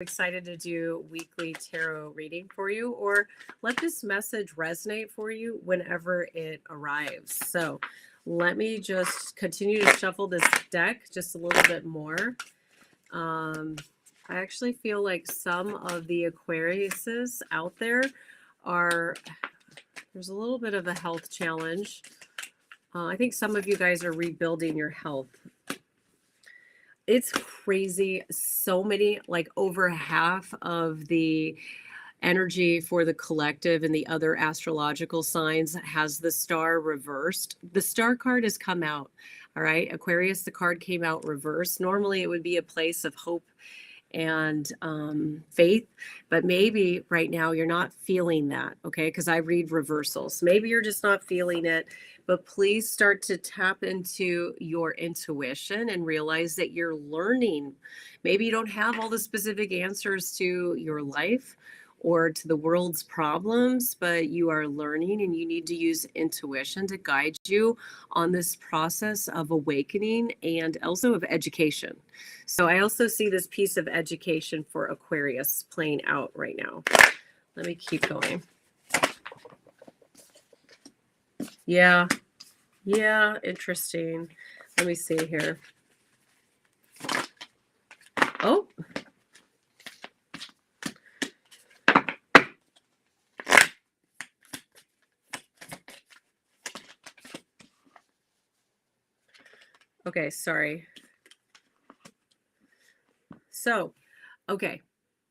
Excited to do weekly tarot reading for you, or let this message resonate for you whenever it arrives. So let me just continue to shuffle this deck just a little bit more. I actually feel like some of the Aquariuses out there there's a little bit of a health challenge. I think some of you guys are rebuilding your health. It's crazy. So many, like over half of the energy for the collective and the other astrological signs has the star reversed. The star card has come out. All right. Aquarius, the card came out reversed. Normally it would be a place of hope and faith, but maybe right now you're not feeling that. Okay. Because I read reversals. Maybe you're just not feeling it. But please start to tap into your intuition and realize that you're learning. Maybe you don't have all the specific answers to your life or to the world's problems, but you are learning, and you need to use intuition to guide you on this process of awakening and also of education. So I also see this piece of education for Aquarius playing out right now. Let me keep going. Yeah, interesting. Let me see here. Oh. Okay, sorry. So, okay.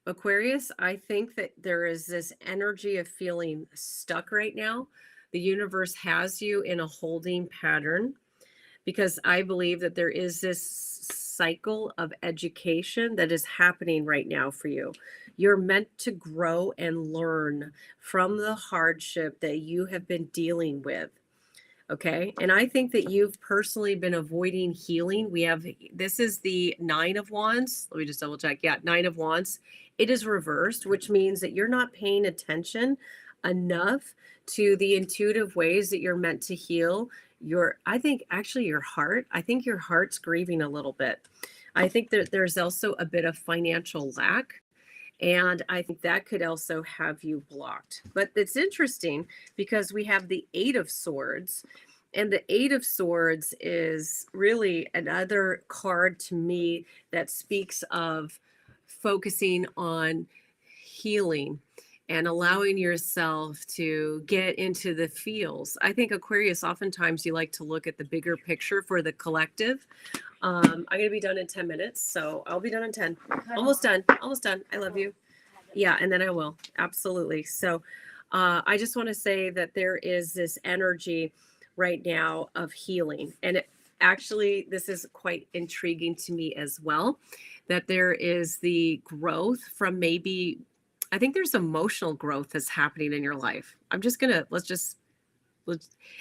Aquarius, I think that there is this energy of feeling stuck right now. The universe has you in a holding pattern because I believe that there is this cycle of education that is happening right now for you. You're meant to grow and learn from the hardship that you have been dealing with. Okay. And I think that you've personally been avoiding healing. This is the 9 of Wands. Let me just double check. Yeah, 9 of Wands. It is reversed, which means that you're not paying attention enough to the intuitive ways that you're meant to heal I think your heart. I think your heart's grieving a little bit. I think that there's also a bit of financial lack. And I think that could also have you blocked. But it's interesting because we have the 8 of Swords. And the 8 of Swords is really another card to me that speaks of focusing on healing and allowing yourself to get into the feels. I think Aquarius, oftentimes you like to look at the bigger picture for the collective. I'm going to be done in 10 minutes, so I'll be done in 10. Almost done. I love you. Yeah, and then I will. Absolutely. So I just want to say that there is this energy right now of healing. And this is quite intriguing to me as well, that there is the growth from I think there's emotional growth that's happening in your life.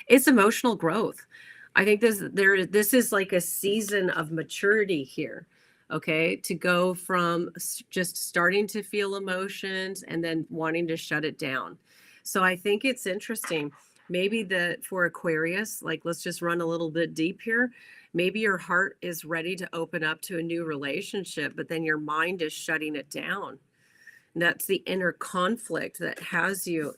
It's emotional growth. I think this is like a season of maturity here. Okay, to go from just starting to feel emotions and then wanting to shut it down. So I think it's interesting. Maybe for Aquarius, like, let's just run a little bit deep here. Maybe your heart is ready to open up to a new relationship, but then your mind is shutting it down. And that's the inner conflict that has you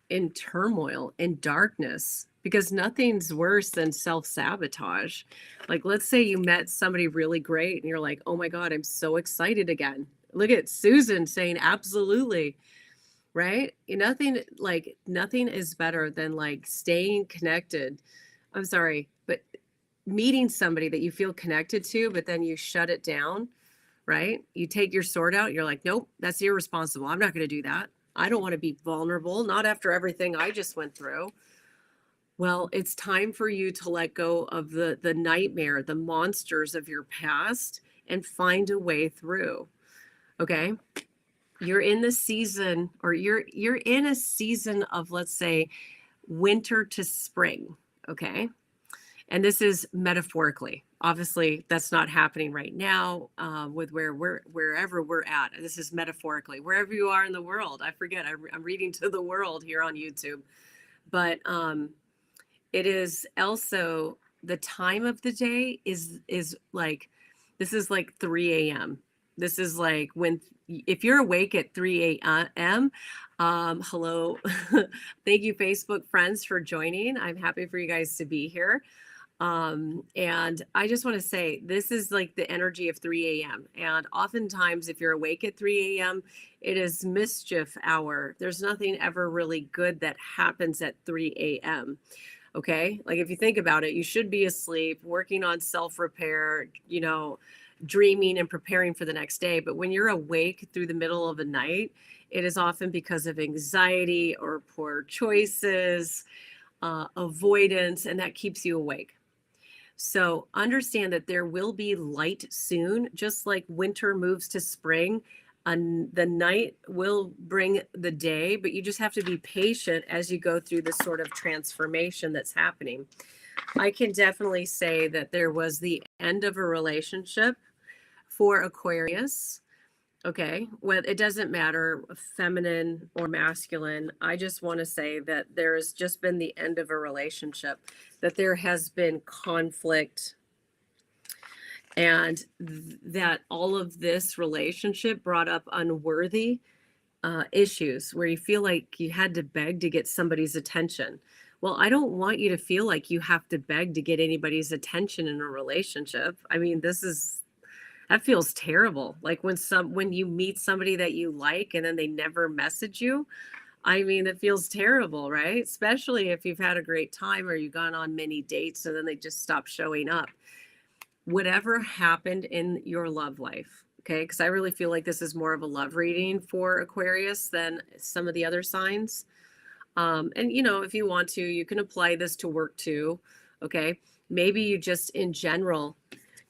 in turmoil, in darkness, because nothing's worse than self-sabotage. Like, let's say you met somebody really great and you're like, oh my God, I'm so excited again. Look at Susan saying absolutely, right? Nothing is better than like staying connected. I'm sorry, but meeting somebody that you feel connected to, but then you shut it down, right? You take your sword out. You're like, nope, that's irresponsible. I'm not going to do that. I don't want to be vulnerable, not after everything I just went through. Well, it's time for you to let go of the nightmare, the monsters of your past, and find a way through. Okay? You're in the season, or you're in a season of, let's say, winter to spring. Okay? And this is metaphorically. Obviously, that's not happening right now with wherever we're at. This is metaphorically, wherever you are in the world. I forget. I'm reading to the world here on YouTube. But it is also the time of the day is like, this is like 3 a.m. This is like when if you're awake at 3 a.m., hello. Thank you, Facebook friends, for joining. I'm happy for you guys to be here. And I just want to say this is like the energy of 3 a.m. And oftentimes, if you're awake at 3 a.m., it is mischief hour. There's nothing ever really good that happens at 3 a.m. Okay. Like if you think about it, you should be asleep, working on self repair, dreaming and preparing for the next day. But when you're awake through the middle of the night, it is often because of anxiety or poor choices, avoidance, and that keeps you awake. So understand that there will be light soon, just like winter moves to spring. The night will bring the day, but you just have to be patient as you go through this sort of transformation that's happening. I can definitely say that there was the end of a relationship for Aquarius. Okay, well, it doesn't matter feminine or masculine. I just want to say that there has just been the end of a relationship, that there has been conflict, and that all of this relationship brought up unworthy issues where you feel like you had to beg to get somebody's attention. Well, I don't want you to feel like you have to beg to get anybody's attention in a relationship. I mean, that feels terrible. Like when you meet somebody that you like and then they never message you. I mean, it feels terrible, right? Especially if you've had a great time or you've gone on many dates and then they just stop showing up. Whatever happened in your love life, okay? Because I really feel like this is more of a love reading for Aquarius than some of the other signs. And if you want to, you can apply this to work too, okay? Maybe you just in general,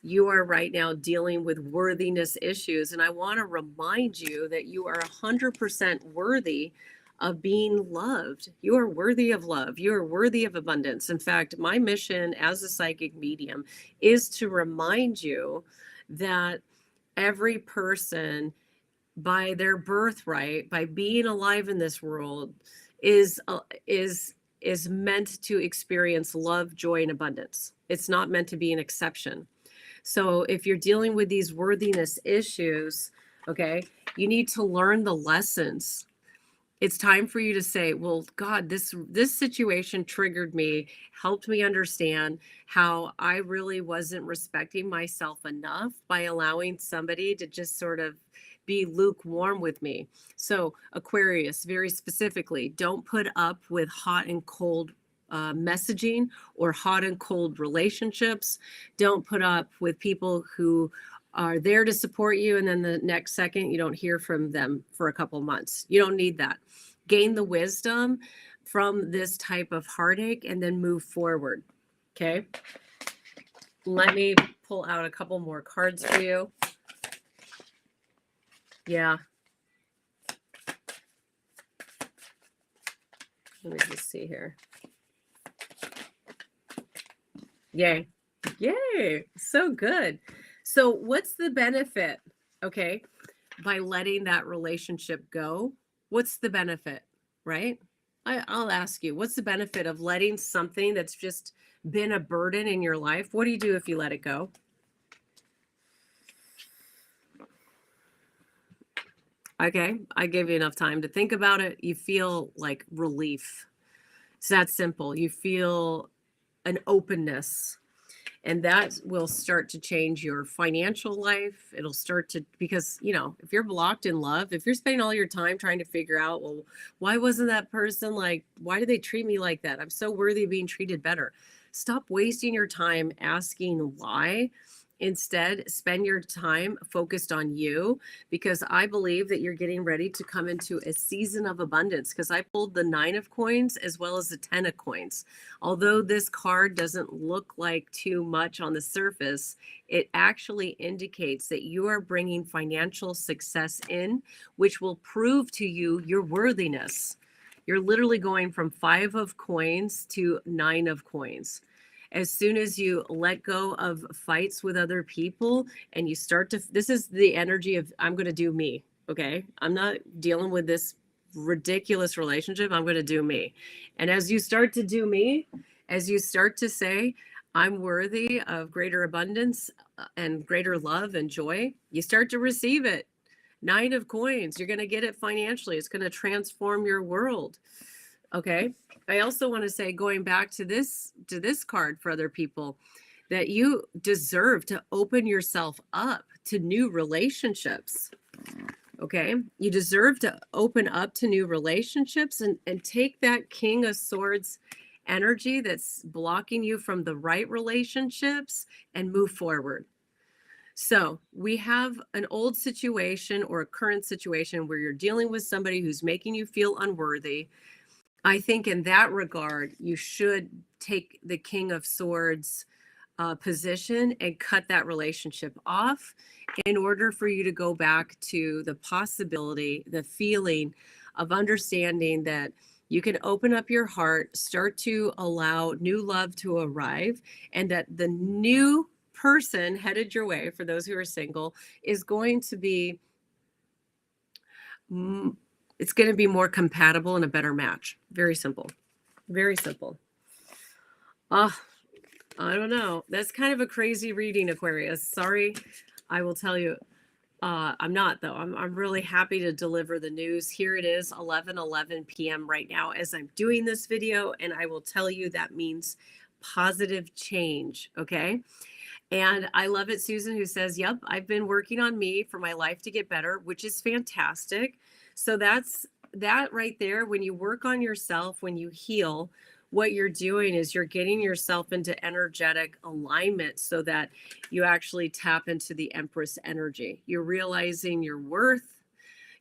you are right now dealing with worthiness issues. And I want to remind you that you are 100% worthy of being loved. You are worthy of love. You are worthy of abundance. In fact, my mission as a psychic medium is to remind you that every person, by their birthright, by being alive in this world, is meant to experience love, joy, and abundance. It's not meant to be an exception. So if you're dealing with these worthiness issues, okay, you need to learn the lessons. It's time for you to say, well, God, this situation triggered me, helped me understand how I really wasn't respecting myself enough by allowing somebody to just sort of be lukewarm with me. So Aquarius, very specifically, don't put up with hot and cold messaging or hot and cold relationships. Don't put up with people who are there to support you and then the next second you don't hear from them for a couple months. You don't need that. Gain the wisdom from this type of heartache and then move forward. Okay. Let me pull out a couple more cards for you. Yeah. Let me just see here. Yay. Yay. So good. So what's the benefit, okay, by letting that relationship go? What's the benefit, right? I'll ask you, what's the benefit of letting something that's just been a burden in your life? What do you do if you let it go? Okay, I gave you enough time to think about it. You feel like relief. It's that simple. You feel an openness, and that will start to change your financial life. It'll start to, because, if you're blocked in love, if you're spending all your time trying to figure out, well, why wasn't that person like, why did they treat me like that? I'm so worthy of being treated better. Stop wasting your time asking why. Instead, spend your time focused on you, because I believe that you're getting ready to come into a season of abundance, because I pulled the 9 of coins as well as the 10 of coins. Although this card doesn't look like too much on the surface, it actually indicates that you are bringing financial success in, which will prove to you your worthiness. You're literally going from 5 of coins to 9 of coins. As soon as you let go of fights with other people and you start to, this is the energy of, I'm going to do me. Okay. I'm not dealing with this ridiculous relationship. I'm going to do me. And as you start to do me, as you start to say, I'm worthy of greater abundance and greater love and joy, you start to receive it. Nine of Coins. You're going to get it financially. It's going to transform your world. Okay. I also want to say, going back to this card for other people, that you deserve to open yourself up to new relationships. Okay. You deserve to open up to new relationships and take that King of Swords energy that's blocking you from the right relationships and move forward. So we have an old situation or a current situation where you're dealing with somebody who's making you feel unworthy. I think in that regard, you should take the King of Swords position and cut that relationship off in order for you to go back to the possibility, the feeling of understanding that you can open up your heart, start to allow new love to arrive, and that the new person headed your way, for those who are single, is going to be it's going to be more compatible and a better match. Very simple. Very simple. I don't know. That's kind of a crazy reading, Aquarius. Sorry. I will tell you, I'm not, though. I'm really happy to deliver the news. Here it is, 11:11 p.m. right now as I'm doing this video, and I will tell you that means positive change, okay? And I love it, Susan, who says, yep, I've been working on me for my life to get better, which is fantastic. So that's that right there. When you work on yourself, when you heal, what you're doing is you're getting yourself into energetic alignment so that you actually tap into the Empress energy. You're realizing your worth.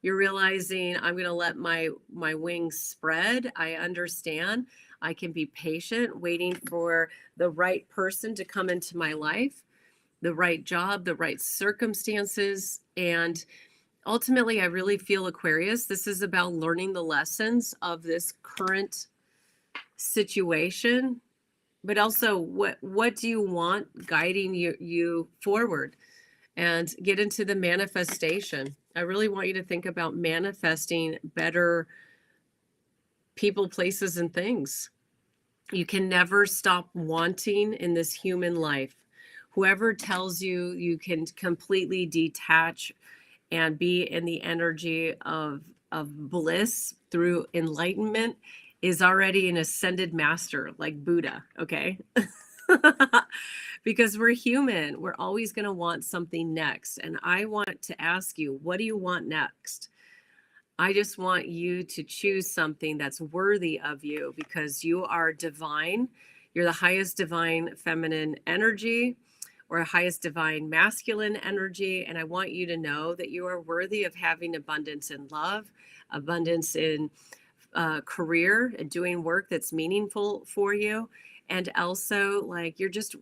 You're realizing, I'm going to let my wings spread. I understand. I can be patient, waiting for the right person to come into my life, the right job, the right circumstances. And ultimately, I really feel, Aquarius, this is about learning the lessons of this current situation, but also what do you want guiding you forward, and get into the manifestation. I really want you to think about manifesting better people, places, and things. You can never stop wanting in this human life. Whoever tells you you can completely detach and be in the energy of bliss through enlightenment is already an ascended master like Buddha, okay? Because we're human. We're always going to want something next. And I want to ask you, what do you want next? I just want you to choose something that's worthy of you, because you are divine. You're the highest divine feminine energy, or highest divine masculine energy. And I want you to know that you are worthy of having abundance in love, abundance in career, and doing work that's meaningful for you. And also, like, you're just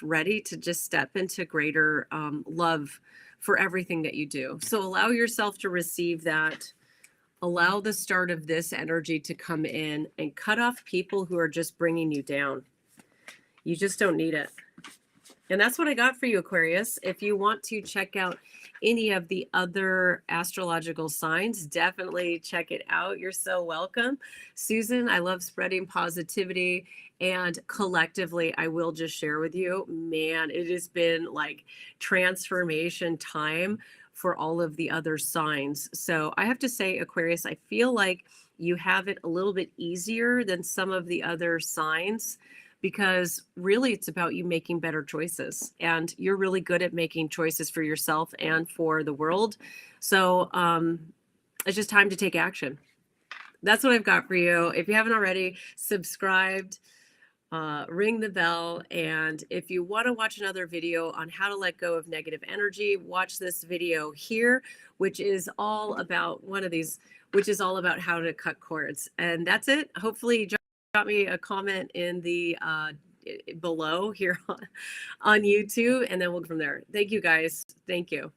ready to just step into greater love for everything that you do. So allow yourself to receive that. Allow the start of this energy to come in and cut off people who are just bringing you down. You just don't need it. And that's what I got for you, Aquarius. If you want to check out any of the other astrological signs, definitely check it out. You're so welcome. Susan, I love spreading positivity. And collectively, I will just share with you, man, it has been like transformation time for all of the other signs. So I have to say, Aquarius, I feel like you have it a little bit easier than some of the other signs, because really it's about you making better choices, and you're really good at making choices for yourself and for the world. So it's just time to take action. That's what I've got for you. If you haven't already, subscribed, ring the bell. And if you want to watch another video on how to let go of negative energy, watch this video here, which is all about which is all about how to cut cords. And that's it. Hopefully drop me a comment in the below here on YouTube, and then we'll go from there. Thank you, guys. Thank you.